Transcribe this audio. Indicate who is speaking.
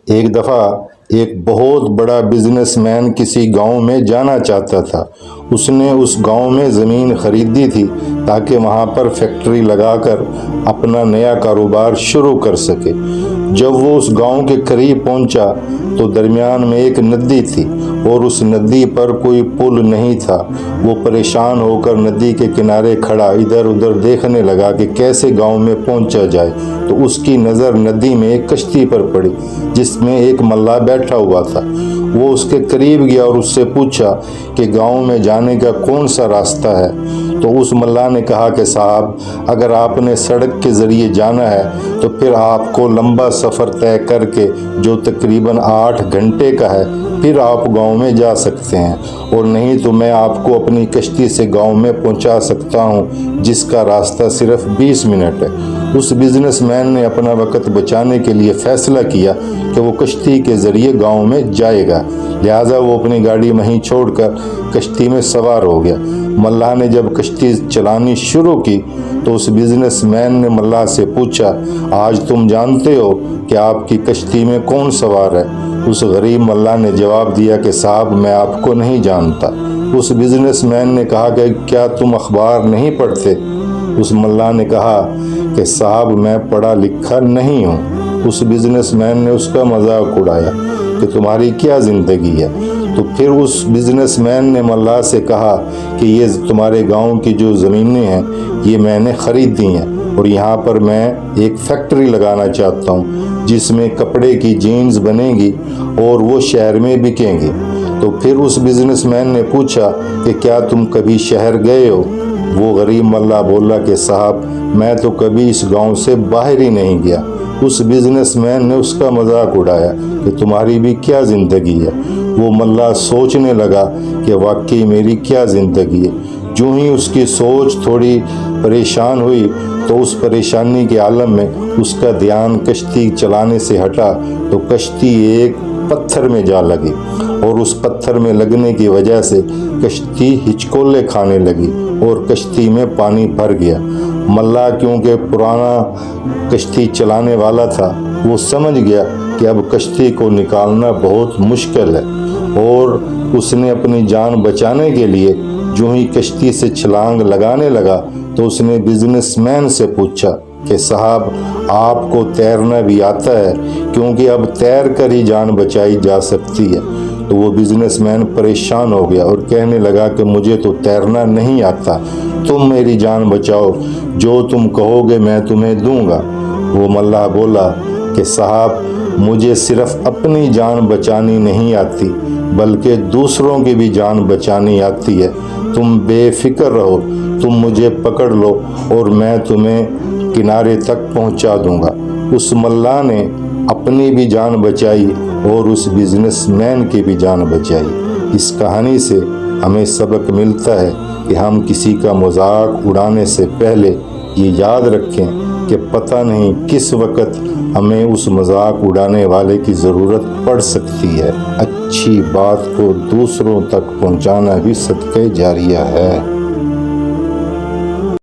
Speaker 1: ایک دفعہ ایک بہت بڑا بزنس مین کسی گاؤں میں جانا چاہتا تھا۔ اس نے اس گاؤں میں زمین خریدی تھی تاکہ وہاں پر فیکٹری لگا کر اپنا نیا کاروبار شروع کر سکے۔ جب وہ اس گاؤں کے قریب پہنچا تو درمیان میں ایک ندی تھی اور اس ندی پر کوئی پل نہیں تھا۔ وہ پریشان ہو کر ندی کے کنارے کھڑا ادھر ادھر دیکھنے لگا کہ کیسے گاؤں میں پہنچا جائے، تو اس کی نظر ندی میں ایک کشتی پر پڑی جس میں ایک ملاح بیٹھا ہوا تھا۔ وہ اس کے قریب گیا اور اس سے پوچھا کہ گاؤں میں جانے کا کون سا راستہ ہے؟ تو اس ملاح نے کہا کہ صاحب، اگر آپ نے سڑک کے ذریعے جانا ہے تو پھر آپ کو لمبا سفر طے کر کے جو تقریباً 8 گھنٹے کا ہے پھر آپ گاؤں میں جا سکتے ہیں، اور نہیں تو میں آپ کو اپنی کشتی سے گاؤں میں پہنچا سکتا ہوں جس کا راستہ صرف 20 منٹ ہے۔ اس بزنس مین نے اپنا وقت بچانے کے لیے فیصلہ کیا کہ وہ کشتی کے ذریعے گاؤں میں جائے گا، لہٰذا وہ اپنی گاڑی وہیں چھوڑ کر کشتی میں سوار ہو گیا۔ ملاح نے جب کشتی چلانی شروع کی تو اس بزنس مین نے ملاح سے پوچھا، آج تم جانتے ہو کہ آپ کی کشتی میں کون سوار ہے؟ اس غریب ملاح نے جواب دیا کہ صاحب، میں آپ کو نہیں جانتا۔ اس بزنس مین نے کہا کہ کیا تم اخبار نہیں پڑھتے؟ اس ملاح نے کہا کہ صاحب، میں پڑھا لکھا نہیں ہوں۔ اس بزنس مین نے اس کا مذاق اڑایا کہ تمہاری کیا زندگی ہے؟ تو پھر اس بزنس مین نے ملاح سے کہا کہ یہ تمہارے گاؤں کی جو زمینیں ہیں یہ میں نے خرید دی ہیں، اور یہاں پر میں ایک فیکٹری لگانا چاہتا ہوں جس میں کپڑے کی جینز بنے گی اور وہ شہر میں بکیں گی۔ تو پھر اس بزنس مین نے پوچھا کہ کیا تم کبھی شہر گئے ہو؟ وہ غریب ملاح بولا کہ صاحب، میں تو کبھی اس گاؤں سے باہر ہی نہیں گیا۔ اس بزنس مین نے اس کا مذاق اڑایا کہ تمہاری بھی کیا زندگی ہے؟ وہ ملاح سوچنے لگا کہ واقعی میری کیا زندگی ہے۔ جو ہی اس کی سوچ تھوڑی پریشان ہوئی تو اس پریشانی کے عالم میں اس کا دھیان کشتی چلانے سے ہٹا تو کشتی ایک پتھر میں جا لگی، اور اس پتھر میں لگنے کی وجہ سے کشتی ہچکولے کھانے لگی اور کشتی میں پانی بھر گیا۔ ملاح کیونکہ پرانا کشتی چلانے والا تھا، وہ سمجھ گیا کہ اب کشتی کو نکالنا بہت مشکل ہے، اور اس نے اپنی جان بچانے کے لیے جو ہی کشتی سے چھلانگ لگانے لگا تو اس نے بزنس مین سے پوچھا کہ صاحب، آپ کو تیرنا بھی آتا ہے؟ کیونکہ اب تیر کر ہی جان بچائی جا سکتی ہے۔ تو وہ بزنس مین پریشان ہو گیا اور کہنے لگا کہ مجھے تو تیرنا نہیں آتا، تم میری جان بچاؤ، جو تم کہو گے میں تمہیں دوں گا۔ وہ ملاح بولا کہ صاحب، مجھے صرف اپنی جان بچانی نہیں آتی بلکہ دوسروں کی بھی جان بچانی آتی ہے۔ تم بے فکر رہو، تم مجھے پکڑ لو اور میں تمہیں کنارے تک پہنچا دوں گا۔ اس ملاح نے اپنی بھی جان بچائی اور اس بزنس مین کی بھی جان بچائی۔ اس کہانی سے ہمیں سبق ملتا ہے کہ ہم کسی کا مذاق اڑانے سے پہلے یہ یاد رکھیں کہ پتہ نہیں کس وقت ہمیں اس مذاق اڑانے والے کی ضرورت پڑ سکتی ہے۔ اچھی بات کو دوسروں تک پہنچانا بھی صدقہ جاریہ ہے۔